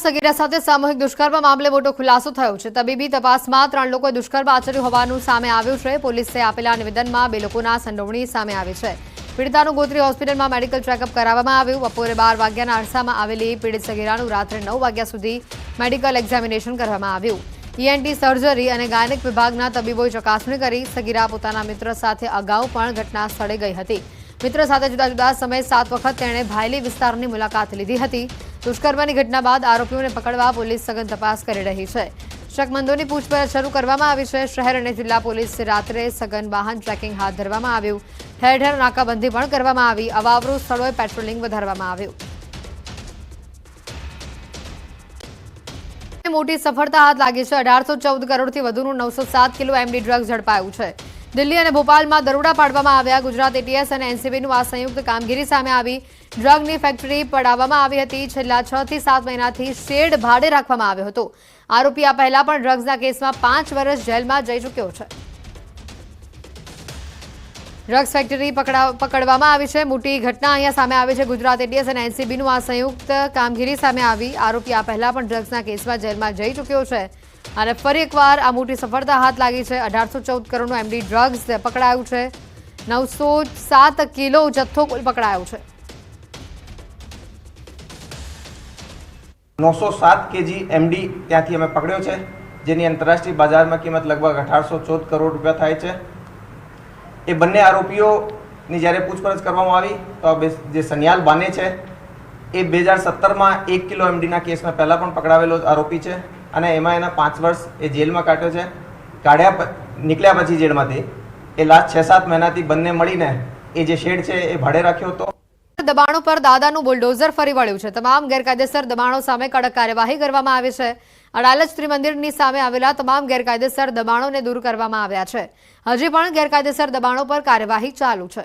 સગીરા સાથે સામૂહિક દુષ્કર્મ મામલે મોટો ખુલાસો થયો છે। તબીબી તપાસમાં 3 લોકોએ દુષ્કર્મ આચર્યું હોવાનું સામે આવ્યું છે। પોલીસે આપેલા નિવેદનમાં 2 લોકોના સંડોવણી સામે આવી છે। પીડિતાનું ગોત્રી હોસ્પિટલમાં મેડિકલ ચેકઅપ કરાવવામાં આવ્યું। બપોરે 12 વાગ્યાના અરસામાં આવેલી પીડિત સગીરાનું રાત્રે 9 વાગ્યા સુધી મેડિકલ એક્ઝામિનેશન કરવામાં આવ્યું। ईएनटी સર્જરી અને ગાયનેક વિભાગના તબીબોએ ચકાસણી કરી। સગીરા પોતાના મિત્ર સાથે અગાઉ પણ ઘટના સ્થળે ગઈ હતી। મિત્ર સાથે જુદા જુદા સમયે 7 વખત તેણે ભાયલી વિસ્તારની મુલાકાત લીધી હતી। દુષ્કર્મની ઘટના બાદ આરોપીઓને પકડવા પોલીસ સઘન તપાસ કરી રહી છે। શકમંદોની પૂછપરછ શરૂ કરવામાં આવી છે। શહેર અને જિલ્લા પોલીસે રાત્રે સઘન વાહન ટ્રેકિંગ હાથ ધરવામાં આવ્યું। ઠેર ઠેર નાકાબંધી પણ કરવામાં આવી। અવાવરૂ સ્થળોએ પેટ્રોલિંગ વધારવામાં આવ્યું। મોટી સફળતા હાથ લાગી છે। 1814 કરોડથી વધુનું 907 કિલો એમડી ડ્રગ્સ ઝડપાયું છે। દિલ્હી અને ભોપાલમાં દરોડા પાડવામાં આવ્યા। ગુજરાત એટીએસ અને એનસીબીનું આ સંયુક્ત કામગીરી સામે આવી। ડ્રગની ફેક્ટરી પડાવવામાં આવી હતી। છેલ્લા 6 થી 7 મહિનાથી શેડ ભાડે રાખવામાં આવ્યો હતો। આરોપી આ પહેલા પણ ડ્રગ્સના કેસમાં 5 વર્ષ જેલમાં જઈ ચૂક્યો છે। ડ્રગ્સ ફેક્ટરી પકડવામાં આવી છે। મોટી ઘટના અહીંયા સામે આવી છે। ગુજરાત એટીએસ અને એનસીબીનું આ સંયુક્ત કામગીરી સામે આવી। આરોપી આ પહેલા પણ ડ્રગ્સના કેસમાં જેલમાં જઈ ચૂક્યો છે અને ફરી એકવાર આ મોટી સફળતા હાથ લાગી છે। 1814 કરોડનું એમડી ડ્રગ્સ પકડાયું છે। 907 કિલો જથ્થો કુલ પકડાયો છે। 907 કેજી એમડી ત્યાંથી અમે પકડ્યો છે, જેની આંતરરાષ્ટ્રીય બજારમાં કિંમત લગભગ 1814 કરોડ રૂપિયા થાય છે। એ બંને આરોપીઓની જ્યારે પૂછપરછ કરવામાં આવી તો જે સનિયાલ બાને છે એ 2017માં 1 કિલો એમડીના કેસમાં પહેલાં પણ પકડાવેલો આરોપી છે અને એમાં એના 5 વર્ષ એ જેલમાં કાઢ્યો છે। નીકળ્યા પછી જેલમાંથી એ લાસ્ટ 6-7 મહિનાથી બંને મળીને એ જે શેડ છે એ ભાડે રાખ્યો હતો। દબાણો પર દાદાનું બુલડોઝર ફરી વળ્યું છે। તમામ ગેરકાયદેસર દબાણો સામે કડક કાર્યવાહી કરવામાં આવી છે। અડાલજ ત્રિમંદિરની સામે આવેલા તમામ ગેરકાયદેસર દબાણોને દૂર કરવામાં આવ્યા છે। હજી પણ ગેરકાયદેસર દબાણો પર કાર્યવાહી ચાલુ છે।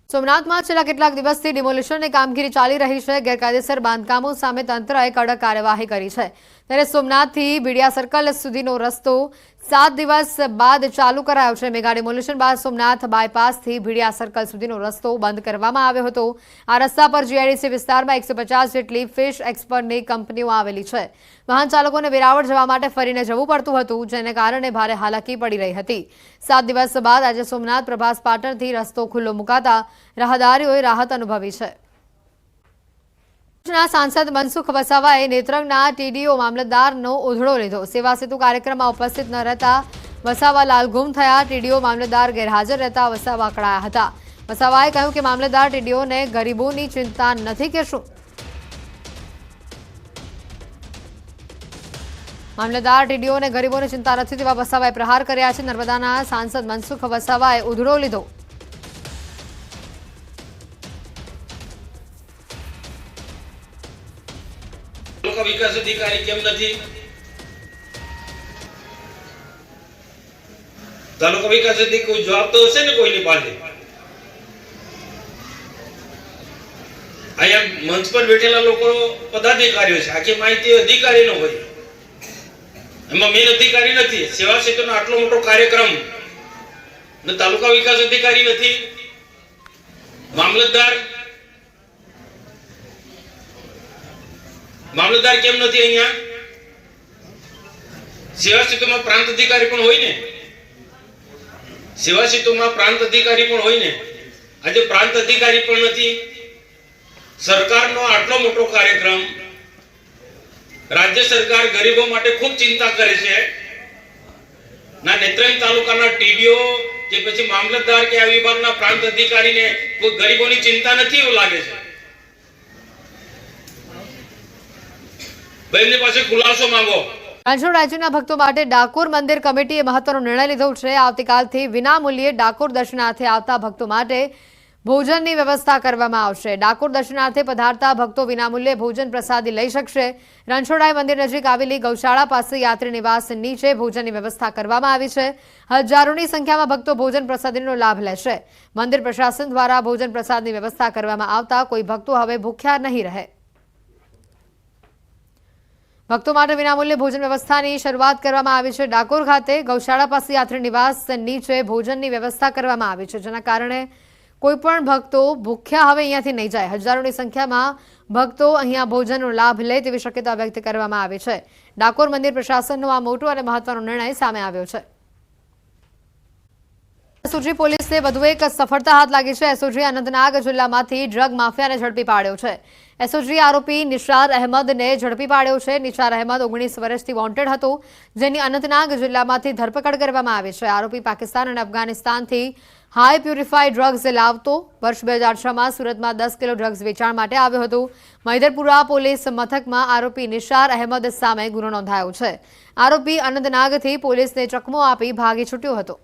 સોમનાથમાં છેલ્લા કેટલાક દિવસથી ડિમોલિશનની કામગીરી ચાલી રહી છે। ગેરકાયદેસર બાંધકામો સામે તંત્રએ કડક કાર્યવાહી કરી છે। ત્યારે સોમનાથથી બીડિયા સર્કલ સુધીનો રસ્તો 7 દિવસ બાદ ચાલુ કરાયો છે। મેગા ડિમોલિશન બાદ સોમનાથ બાયપાસથી બીડિયા સર્કલ સુધીનો રસ્તો બંધ કરવામાં આવ્યો હતો। આ રસ્તા પર જીઆઈડીસી વિસ્તારમાં 150 જેટલી ફિશ એક્સપર્ટની કંપનીઓ આવેલી છે। વાહન ચાલકોને વેરાવળ જવા માટે ફરીને જવું પડતું હતું, જેને કારણે ભારે હાલાકી પડી રહી હતી। 7 દિવસ બાદ આજે સોમનાથ પ્રભાસ પાટણથી રસ્તો ખુલ્લો મુકાતા રાહદારીઓએ રાહત અનુભવી છે। सांसद मनसुख वसावाए नेत्रंगना टीडीओ मामलतदारनो उधड़ो लीधो। सेवा सेतु कार्यक्रम में उपस्थित न रहता वसावा लाल गुम थया। टीडीओ मामलतदार गैरहाजर रहता वसावा अकड़ाया हता। वसावाए कह્યું કે मामलतदार टीडीओ ने गरीबोनी चिंता नहीं के शुं? मामलतदार टीडीओ ने गरीबोनी चिंता नहीं तेवा वसावाए प्रहार कर्या छे। नर्मदाना सांसद मनसुख वसावाए उधड़ो लीधो। तालुका विकास अधिकारी केम नहीं? तालुका विकास अधिकारी कोई जवाब तो हशे ने कोई नहीं पाले। अहींया मंच पर बैठेला लोको पदाधिकारीओ छे, आखी माहिती अधिकारीनो होय। एमां मेन अधिकारी नथी। सेवा सेतुनो आटलो मोटो कार्यक्रम ने तालुका विकास अधिकारी नथी, मामलतदार केम नहीं? अहींया सेवा सेतु में प्रांत अधिकारी पण होय ने, सेवा सेतु में प्रांत अधिकारी पण होय ने। आज प्रांत अधिकारी पण नहीं। सरकारनो आटलो मोटो कार्यक्रम, राज्य सरकार गरीबों माटे खूब चिंता करे छे। ना नेत्रंग तालुकाना टीडीओ के पछी मामलतदार के आ विभागना प्रांत अधिकारी ने कोई गरीबोनी चिंता नहीं एवुं लागे छे। રણછોડ રાજ્યના ભક્તો માટે ડાકોર મંદિર કમિટીએ મહત્વનો નિર્ણય લીધો છે। આવતીકાલથી વિનામૂલ્યે ડાકોર દર્શનાર્થે આવતા ભક્તો માટે ભોજનની વ્યવસ્થા કરવામાં આવશે। ડાકોર દર્શનાર્થે પધારતા ભક્તો વિનામૂલ્યે ભોજન પ્રસાદી લઈ શકશે। રણછોડરાય મંદિર નજીક આવેલી ગૌશાળા પાસે યાત્રી નિવાસ નીચે ભોજનની વ્યવસ્થા કરવામાં આવી છે। હજારોની સંખ્યામાં ભક્તો ભોજન પ્રસાદીનો લાભ લેશે। મંદિર પ્રશાસન દ્વારા ભોજન પ્રસાદની વ્યવસ્થા કરવામાં આવતા કોઈ ભક્તો હવે ભૂખ્યા નહીં રહે। ભક્તો માટે વિનામૂલ્યે ભોજન વ્યવસ્થાની શરૂઆત કરવામાં આવી છે। ડાકોર ખાતે ગૌશાળા પાસે યાત્રી નિવાસ નીચે ભોજનની વ્યવસ્થા કરવામાં આવી છે, જેના કારણે કોઈ પણ ભક્તો ભૂખ્યા હવે અહીંયાથી નહીં જાય. હજારોની સંખ્યામાં ભક્તો અહીંયા ભોજનનો લાભ લે તેવી શક્યતા વ્યક્ત કરવામાં આવી છે. ડાકોર મંદિર પ્રશાસનનો આ મોટો અને મહત્વનો નિર્ણય સામે આવ્યો છે. એસઓજી પોલીસને વધુ એક સફળતા હાથ લાગી છે. એસઓજી અનંતનાગ જિલ્લામાંથી ડ્રગ માફિયાને ઝડપી પાડ્યો છે. એસઓજી આરોપી નિશાર અહેમદને ઝડપી પાડ્યો છે. નિશાર અહેમદ 19 વર્ષથી વોન્ટેડ હતો, જેની અનંતનાગ જિલ્લામાંથી ધરપકડ કરવામાં આવી છે. આરોપી પાકિસ્તાન અને અફઘાનિસ્તાનથી હાઈ પ્યુરિફાઈડ ડ્રગ્સ લાવતો. વર્ષ 2006માં સુરતમાં 10 કિલો ડ્રગ્સ વેચાણ માટે આવ્યો હતો. મૈદરપુરા પોલીસ મથકમાં આરોપી નિશાર અહેમદ સામે ગુનો નોંધાયો છે. આરોપી અનંતનાગથી પોલીસને ચકમો આપી ભાગી છૂટ્યો હતો.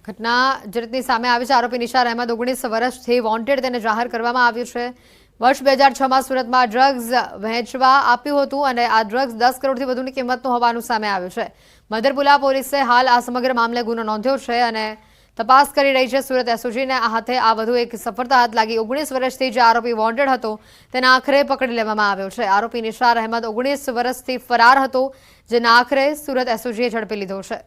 ઘટના જે રીતની સામે આવી છે, આરોપી નિશાર અહેમદ 19 વર્ષથી વોન્ટેડ તેને જાહેર કરવામાં આવ્યું છે. વર્ષ 2006માં સુરતમાં ડ્રગ્સ વહેંચવા આપ્યું હતું અને આ ડ્રગ્સ 10 કરોડથી વધુની કિંમતનું હોવાનું સામે આવ્યું છે. મધરપુરા પોલીસે હાલ આ સમગ્ર મામલે ગુનો નોંધ્યો છે અને તપાસ કરી રહી છે. સુરત એસઓજીને હાથે આ વધુ એક સફળતા હાથ લાગી. 19 વર્ષથી જે આરોપી વોન્ટેડ હતો તેને આખરે પકડી લેવામાં આવ્યો છે. આરોપી નિશાર અહેમદ 19 વર્ષથી ફરાર હતો, જેને આખરે સુરત એસઓજીએ ઝડપી લીધો છે.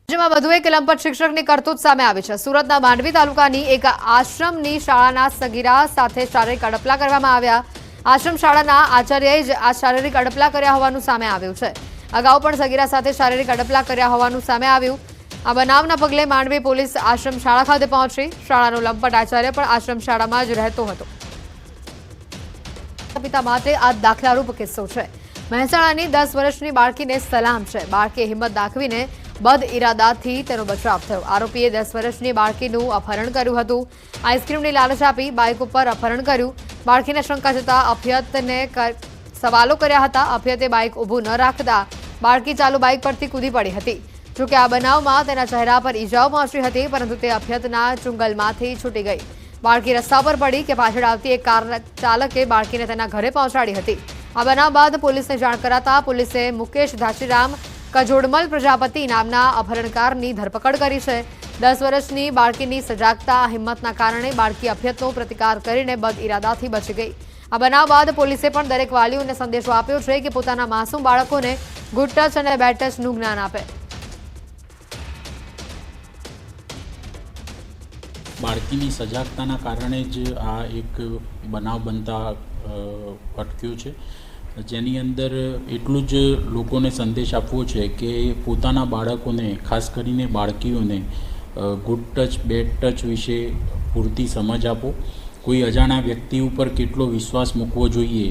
રાજ્યમાં વધુ એક લંપટ શિક્ષકની કરતૂત સામે આવી છે. સુરતના માંડવી તાલુકાની એક આશ્રમની શાળાના સગીરા સાથે શારીરિક અડપલા કરવામાં આવ્યા. આશ્રમ શાળાના આચાર્યએ જ આ શારીરિક અડપલા કર્યા હોવાનું સામે આવ્યું છે. અગાઉ પણ સગીરા સાથે શારીરિક અડપલા કર્યા હોવાનું સામે આવ્યું. આ બનાવના પગલે માંડવી પોલીસ આશ્રમ શાળા ખાતે પહોંચી. શાળાનો લંપટ આચાર્ય પણ આશ્રમ શાળામાં જ રહેતો હતો. પિતા માટે આ દાખલારૂપ કિસ્સો છે. મહેસાણાની 10 વર્ષની બાળકીને સલામ છે. બાળકીએ હિંમત દાખવીને બદ ઇરાદાથી તેનો બચાવ થયો. આરોપીએ 10 વર્ષની બાળકીનું અપહરણ કર્યું હતું. આઈસ્ક્રીમની લાલચ આપી બાઇક ઉપર અપહરણ કર્યું. બાળકીને શંકા જતા અભ્યતને સવાલો કર્યા હતા. અભ્યતે બાઇક ઊભું ન રાખતા બાળકી ચાલુ બાઇક પરથી કૂદી પડી હતી. જોકે આ બનાવમાં તેના ચહેરા પર ઈજાઓ પહોંચી હતી, પરંતુ તે અભ્યતના ચુંગલમાંથી છૂટી ગઈ. બાળકી રસ્તા પર પડી કે પાછળ આવતી એક કાર ચાલકે બાળકીને તેના ઘરે પહોંચાડી હતી. આ બનાવ બાદ પોલીસને જાણ કરાતા પોલીસે મુકેશ ધાશીરામ કજોડમલ પ્રજાપતિ નામના અપહરણકારની ધરપકડ કરી છે. 10 વર્ષની બાળકીની સજાગતા હિંમતના કારણે બાળકી અભ્યતનો પ્રતિકાર કરીને બદ ઇરાદાથી બચી ગઈ. આ બનાવ બાદ પોલીસે પણ દરેક વાલીઓને સંદેશો આપ્યો છે કે પોતાના માસૂમ બાળકોને ગુડ ટચ અને બેડ ટચનું જ્ઞાન આપે. બાળકીની સજાગતાના કારણે જ આ એક બનાવ બનતા અટક્યો છે, જેની અંદર એટલું જ લોકોને સંદેશ આપવો છે કે પોતાના બાળકોને, ખાસ કરીને બાળકીઓને ગુડ ટચ બેડ ટચ વિશે પૂરતી સમજ આપો. કોઈ અજાણ્યા વ્યક્તિ ઉપર કેટલો વિશ્વાસ મૂકવો જોઈએ,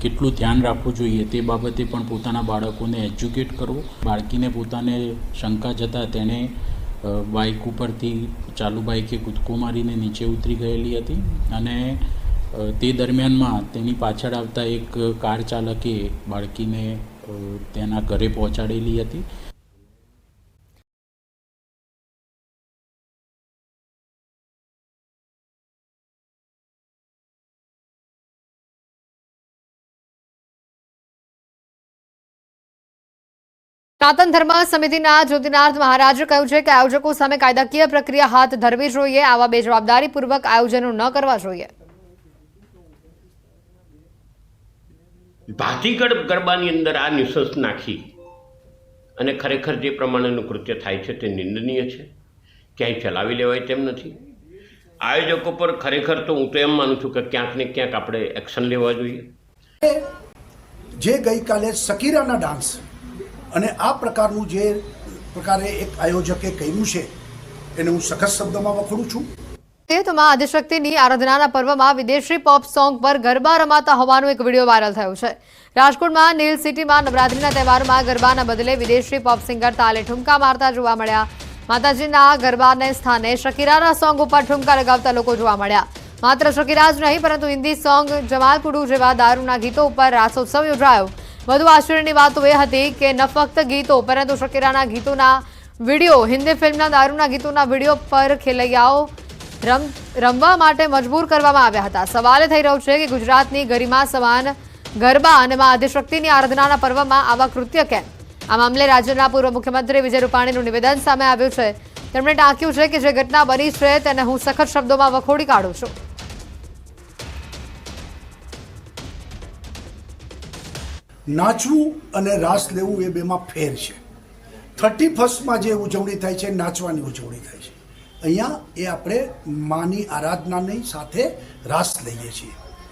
કેટલું ધ્યાન રાખવું જોઈએ તે બાબતે પણ પોતાના બાળકોને એજ્યુકેટ કરવો. બાળકીને પોતાને શંકા જતાં તેણે બાઇક ઉપરથી ચાલુ બાઇકે કૂદકો મારીને નીચે ઉતરી ગયેલી હતી અને તે દરમિયાનમાં તેની પાછળ આવતા એક કાર ચાલકે બાળકીને તેના ઘરે પહોંચાડેલી હતી. સનાતન ધર્મ સમિતિના જ્યોતિનાથ મહારાજે કહ્યું છે કે આયોજકો સામે કાયદાકીય પ્રક્રિયા હાથ ધરવી જોઈએ. આવા બેજવાબદારીપૂર્વક આયોજનો ન કરવા જોઈએ. ભાતીગઢ ગરબાની અંદર આ નિશંસ નાખી અને ખરેખર જે પ્રમાણેનું કૃત્ય થાય છે તે નિંદનીય છે. ક્યાંય ચલાવી લેવાય તેમ નથી. આયોજકો પર ખરેખર તો હું તો એમ માનું છું કે ક્યાંક ને ક્યાંક આપણે એક્શન લેવા જોઈએ. જે ગઈકાલે સકીરાના ડાન્સ અને આ પ્રકારનું જે પ્રકારે એક આયોજકે કર્યું છે એને હું સખત શબ્દોમાં વખોડું છું. તો માં આદિશક્તિની આરાધનાના પર્વમાં વિદેશી પોપ સોંગ પર ગરબા રમાતા હોવાનો એક વિડીયો વાયરલ થયો છે. રાજકોટમાં નીલ સિટીમાં નવરાત્રીના તહેવારમાં ગરબાના બદલે વિદેશી પોપ સિંગર તાલે ઠુમકા મારતા જોવા મળ્યા. માતાજીના ગરબાને સ્થાને શકીરાના સોંગ ઉપર ઠુમકા લગાવતા લોકો જોવા મળ્યા. માત્ર શકીરા જ નહીં, પરંતુ હિન્દી સોંગ જમાલપુડુ જેવા દારૂના ગીતો ઉપર રાસોત્સવ યોજાયો. વધુ આશ્ચર્યની વાત તો એ હતી કે ન ફક્ત ગીતો, પરંતુ શકીરાના ગીતોના વિડીયો હિન્દી ફિલ્મના દારૂના ગીતોના વિડીયો પર ખેલૈયાઓ રમવા માટે મજબૂર કરવામાં આવ્યા હતા. સવાલ થઈ રહ્યો છે કે ગુજરાતની ગરિમા સમાન ગરબા અને મા આદિશક્તિની આરાધનાના પર્વમાં આવા કૃત્ય કેમ? આ મામલે રાજ્યના પૂર્વ મુખ્યમંત્રી વિજય રૂપાણીનું નિવેદન સામે આવ્યું છે. તેમણે ટાંક્યું છે કે જે ઘટના બની છે તેને હું સખત શબ્દોમાં વખોડી કાઢું છું. નાચવું અને રાસ લેવું એ બેમાં ફેર છે. 31st જે ઉજવણી થાય છે નાચવાની ઉજવણી થાય છે. અહીંયા એ આપણે માની આરાધનાની સાથે રાસ લઈએ છીએ.